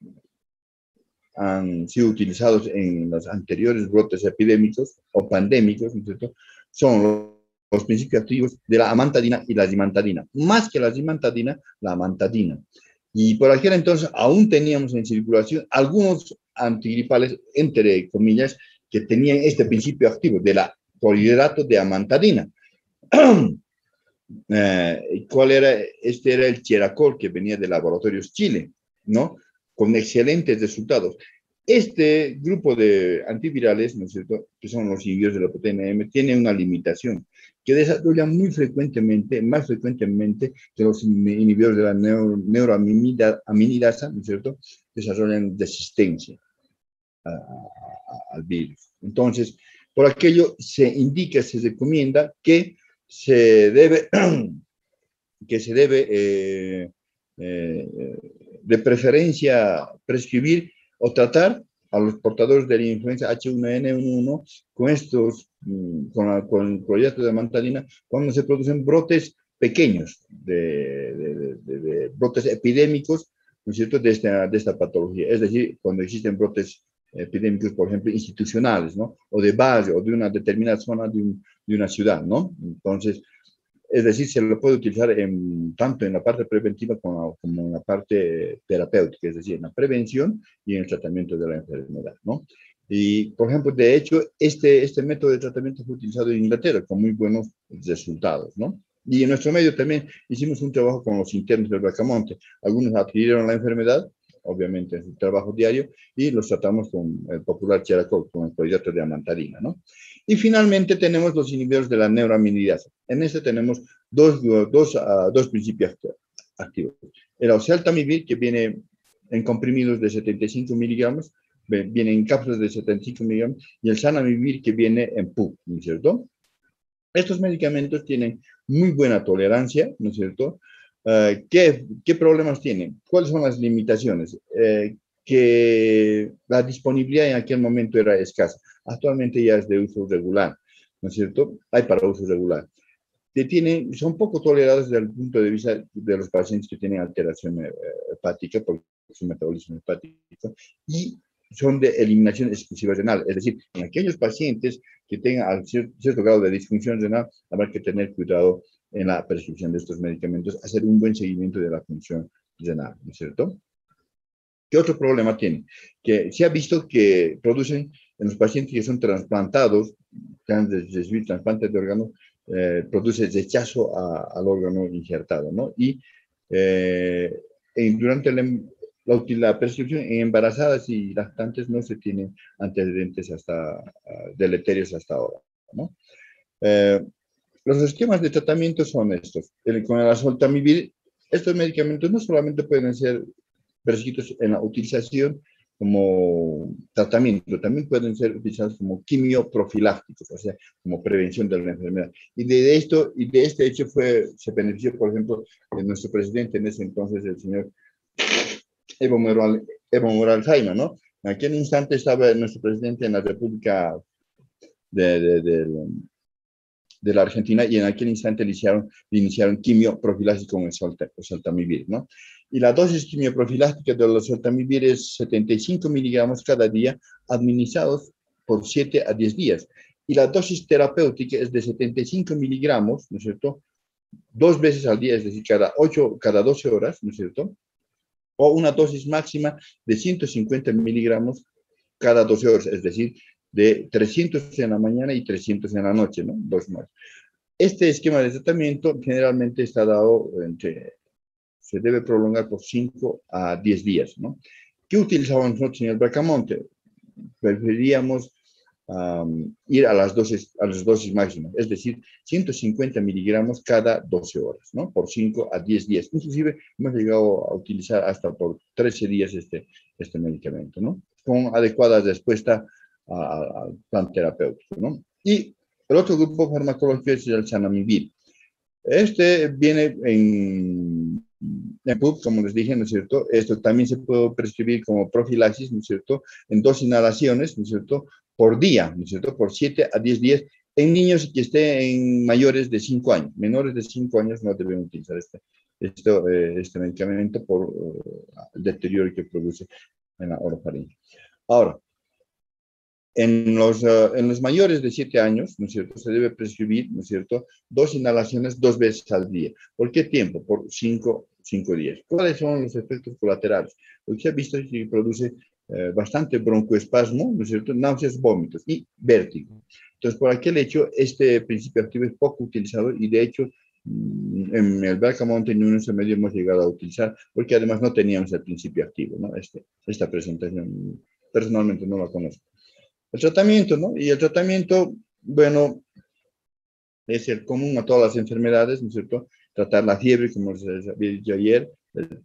han sido utilizados en los anteriores brotes epidémicos o pandémicos, ¿no es cierto? Son los principios activos de la amantadina y la zimantadina. Más que la zimantadina, la amantadina. Y por aquel entonces aún teníamos en circulación algunos antigripales, entre comillas, que tenían este principio activo de la polihidrato de amantadina. ¿Cuál era? Este era el Cheracol, que venía de Laboratorios Chile, ¿no? Con excelentes resultados. Este grupo de antivirales, ¿no es cierto?, que son los inhibidores de la proteína M, tiene una limitación, que desarrollan muy frecuentemente, más frecuentemente que los inhibidores de la neuroaminidasa, ¿no es cierto?, desarrollan resistencia al virus. Entonces, por aquello se indica, se recomienda que se debe, de preferencia prescribir o tratar a los portadores de la influenza H1N1 con estos, con el proyecto de amantadina, cuando se producen brotes pequeños, de brotes epidémicos, ¿no es cierto?, de esta patología. Es decir, cuando existen brotes epidémicos, por ejemplo, institucionales, ¿no? O de barrio, o de una determinada zona de una ciudad, ¿no? Entonces, es decir, se lo puede utilizar tanto en la parte preventiva como en la parte terapéutica, es decir, en la prevención y en el tratamiento de la enfermedad, ¿no? Y, por ejemplo, de hecho, este método de tratamiento fue utilizado en Inglaterra con muy buenos resultados, ¿no? Y en nuestro medio también hicimos un trabajo con los internos del Bracamonte. Algunos adquirieron la enfermedad, obviamente en su trabajo diario, y los tratamos con el popular Cheracol, con el proyecto de amantadina, ¿no? Y finalmente tenemos los inhibidores de la neuroaminidasa. En este tenemos dos principios activos. El oseltamivir, que viene en comprimidos de 75 miligramos, viene en cápsulas de 75 miligramos, y el zanamivir, que viene en PU, ¿no es cierto? Estos medicamentos tienen muy buena tolerancia, ¿no es cierto? ¿Qué problemas tienen? ¿Cuáles son las limitaciones? Que la disponibilidad en aquel momento era escasa. Actualmente ya es de uso regular, ¿no es cierto? Hay para uso regular. Son poco tolerados desde el punto de vista de los pacientes que tienen alteración hepática por su metabolismo hepático y son de eliminación exclusiva renal. Es decir, en aquellos pacientes que tengan cierto grado de disfunción renal, habrá que tener cuidado en la prescripción de estos medicamentos, hacer un buen seguimiento de la función renal, ¿no es cierto? ¿Qué otro problema tiene? Que se ha visto que producen en los pacientes que son trasplantados, que han recibido trasplantes de órganos, produce rechazo al órgano injertado, ¿no? Y durante la prescripción en embarazadas y lactantes no se tienen antecedentes deleterios hasta ahora, ¿no? Eh, los esquemas de tratamiento son estos. Con el oseltamivir, estos medicamentos no solamente pueden ser prescritos en la utilización como tratamiento, también pueden ser utilizados como quimioprofilácticos, o sea, como prevención de la enfermedad. Y de este hecho se benefició, por ejemplo, nuestro presidente en ese entonces, el señor Evo Morales Jaime, ¿no? En aquel instante estaba nuestro presidente en la República de, de, de, de la Argentina y en aquel instante le iniciaron quimioprofilaxis con el oseltamivir, ¿no? Y la dosis quimioprofiláctica del oseltamivir es 75 miligramos cada día, administrados por 7 a 10 días. Y la dosis terapéutica es de 75 miligramos, ¿no es cierto? 2 veces al día, es decir, cada 12 horas, ¿no es cierto? O una dosis máxima de 150 miligramos cada 12 horas, es decir, de 300 en la mañana y 300 en la noche, ¿no? Dos más. Este esquema de tratamiento generalmente está dado se debe prolongar por 5 a 10 días, ¿no? ¿Qué utilizábamos nosotros en el Bracamonte? Preferíamos ir a las dosis máximas, es decir, 150 miligramos cada 12 horas, ¿no? Por 5 a 10 días. Inclusive hemos llegado a utilizar hasta por 13 días este medicamento, ¿no? Con adecuada respuesta al plan terapéutico, ¿no? Y El otro grupo farmacológico es el zanamivir. Este viene en PUB, como les dije, ¿no es cierto? Esto también se puede prescribir como profilaxis, ¿no es cierto? En 2 inhalaciones, ¿no es cierto? Por día, ¿no es cierto? Por 7 a 10 días en niños que estén mayores de 5 años. Menores de 5 años no deben utilizar este medicamento por el deterioro que produce en la orofaringe. Ahora, en los mayores de 7 años, ¿no es cierto?, se debe prescribir, ¿no es cierto?, 2 inhalaciones 2 veces al día. ¿Por qué tiempo? Por 5 días. ¿Cuáles son los efectos colaterales? Lo que se ha visto es que produce bastante broncoespasmo, ¿no es cierto?, náuseas, vómitos y vértigo. Entonces, por aquel hecho, este principio activo es poco utilizado y, de hecho, en el Barca Mountain News medio hemos llegado a utilizar, porque además no teníamos el principio activo, ¿no? Esta presentación, personalmente no la conozco. El tratamiento, ¿no? Y el tratamiento, bueno, es el común a todas las enfermedades, ¿no es cierto? Tratar la fiebre, como les había dicho ayer,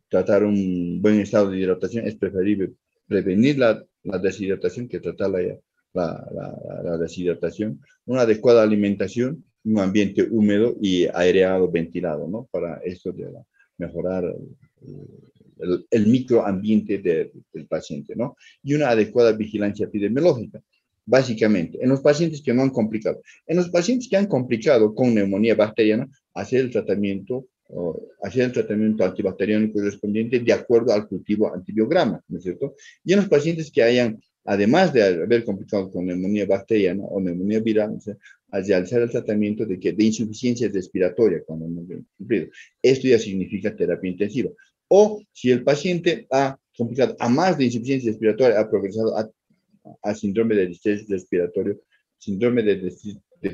tratar un buen estado de hidratación, es preferible prevenir la deshidratación que tratar la deshidratación, una adecuada alimentación, un ambiente húmedo y aireado, ventilado, ¿no? Para esto de mejorar el microambiente del paciente, ¿no? Y una adecuada vigilancia epidemiológica, básicamente, en los pacientes que no han complicado. En los pacientes que han complicado con neumonía bacteriana, hacer el tratamiento antibacteriano correspondiente de acuerdo al cultivo antibiograma, ¿no es cierto? Y en los pacientes que hayan, además de haber complicado con neumonía bacteriana o neumonía viral, ¿no? Al realizar el tratamiento de insuficiencia respiratoria cuando no hemos cumplido. Esto ya significa terapia intensiva. O si el paciente ha complicado a más de insuficiencia respiratoria, ha progresado a síndrome de distrés respiratorio, síndrome de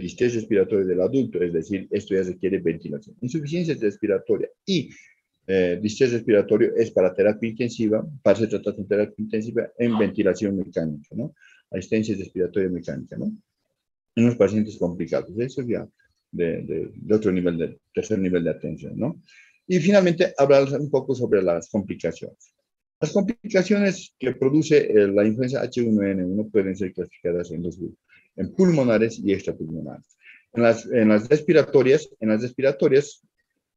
distrés respiratorio del adulto, es decir, esto ya requiere ventilación. Insuficiencia respiratoria y distrés respiratorio es para terapia intensiva, para ser tratado en terapia intensiva en ventilación mecánica, ¿no? Asistencia respiratoria mecánica, ¿no? En los pacientes complicados. Eso ya de otro nivel, de tercer nivel de atención, ¿no? Y finalmente, hablar un poco sobre las complicaciones. Las complicaciones que produce la influenza H1N1 pueden ser clasificadas en 2 grupos, en pulmonares y extrapulmonares. En las respiratorias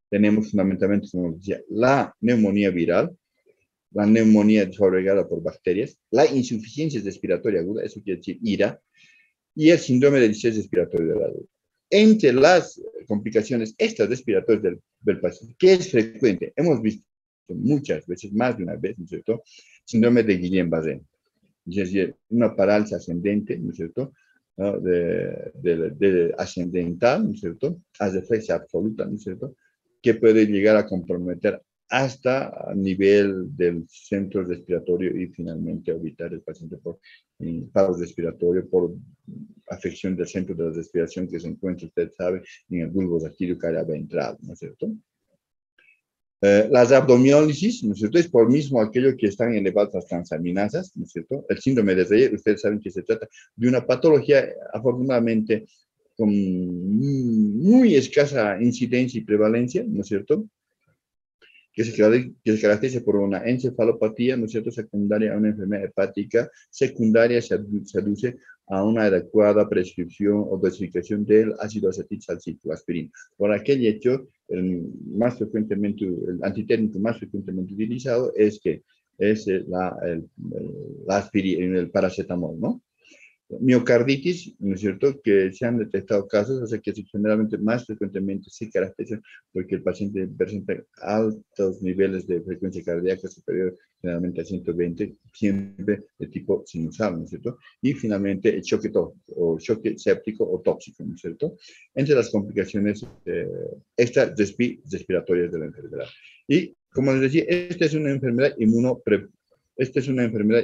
tenemos fundamentalmente, como decía, la neumonía viral, la neumonía desarrollada por bacterias, la insuficiencia respiratoria aguda, eso quiere decir IRA, y el síndrome de distrés respiratorio del adulto. Entre las complicaciones extrarrespiratorias del paciente, que es frecuente, hemos visto muchas veces, más de una vez, ¿no es cierto? Síndrome de Guillain-Barré, es decir, una parálisis ascendente, ¿no es cierto? ¿No? De ascendental, ¿no es cierto? A reflexia absoluta, ¿no es cierto? Que puede llegar a comprometer hasta a nivel del centro respiratorio y finalmente evitar el paciente por paro respiratorio, por afección del centro de la respiración que se encuentra, usted sabe, en el bulbo dactílico ventral, ¿no es cierto? Las abdomiólisis, ¿no es cierto? Es por mismo aquello que están elevadas las transaminasas, ¿no es cierto? El síndrome de Reyer, ustedes saben que se trata de una patología, afortunadamente, con muy escasa incidencia y prevalencia, ¿no es cierto? Que se caracteriza por una encefalopatía, ¿no es cierto?, secundaria a una enfermedad hepática, secundaria se aduce a una adecuada prescripción o dosificación del ácido acetilsalicílico, aspirina. Por aquel hecho, el antitérmico más frecuentemente utilizado es la aspirina, el paracetamol, ¿no? Miocarditis, ¿no es cierto?, que se han detectado casos, o sea que generalmente más frecuentemente se caracterizan porque el paciente presenta altos niveles de frecuencia cardíaca superior generalmente a 120, siempre de tipo sinusal, ¿no es cierto? Y finalmente el choque tóxico, o choque séptico o tóxico, ¿no es cierto? Entre las complicaciones respiratorias de la enfermedad. Y como les decía, esta es una enfermedad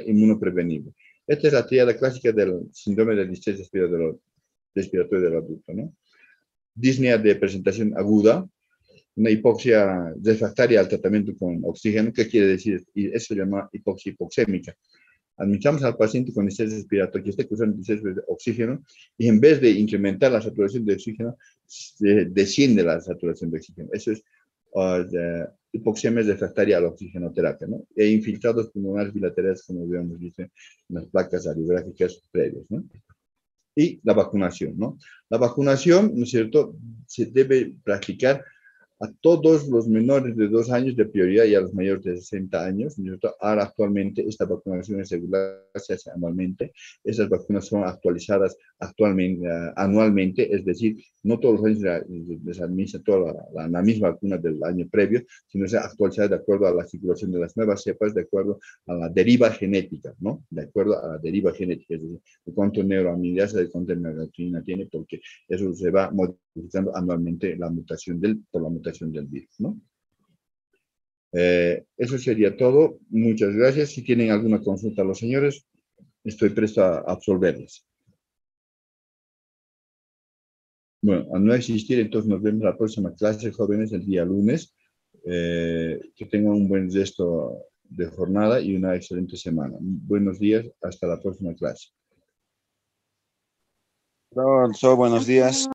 inmunoprevenible. Esta es la tríada clásica del síndrome de distrés respiratorio del adulto, ¿no? Disnea de presentación aguda, una hipoxia refractaria al tratamiento con oxígeno. ¿Qué quiere decir? Y eso se llama hipoxia hipoxémica. Admitamos al paciente con distrés respiratorio que esté cursando distrés de oxígeno y en vez de incrementar la saturación de oxígeno, desciende la saturación de oxígeno. Eso es hipoxemia refractaria a la oxigenoterapia, ¿no? E infiltrados pulmonares bilaterales, como habíamos visto en las placas radiográficas previas, ¿no? y la vacunación, ¿no? La vacunación, ¿no es cierto?, se debe practicar a todos los menores de 2 años de prioridad y a los mayores de 60 años. ¿No? Ahora actualmente esta vacunación es regular, se hace anualmente. Esas vacunas son actualizadas actualmente, anualmente, es decir, no todos los años les administra toda la misma vacuna del año previo, sino se actualiza de acuerdo a la circulación de las nuevas cepas, de acuerdo a la deriva genética, ¿no? De acuerdo a la deriva genética, es decir, de cuánto neuroamilasa, de cuánta melatonina tiene, porque eso se va modificando anualmente por la mutación del virus, ¿no? Eso sería todo. Muchas gracias. Si tienen alguna consulta a los señores, estoy presto a absolverles. Bueno, a no existir, entonces nos vemos la próxima clase, jóvenes, el día lunes. Que tengan un buen resto de jornada y una excelente semana. Buenos días, hasta la próxima clase. Profesor, buenos días.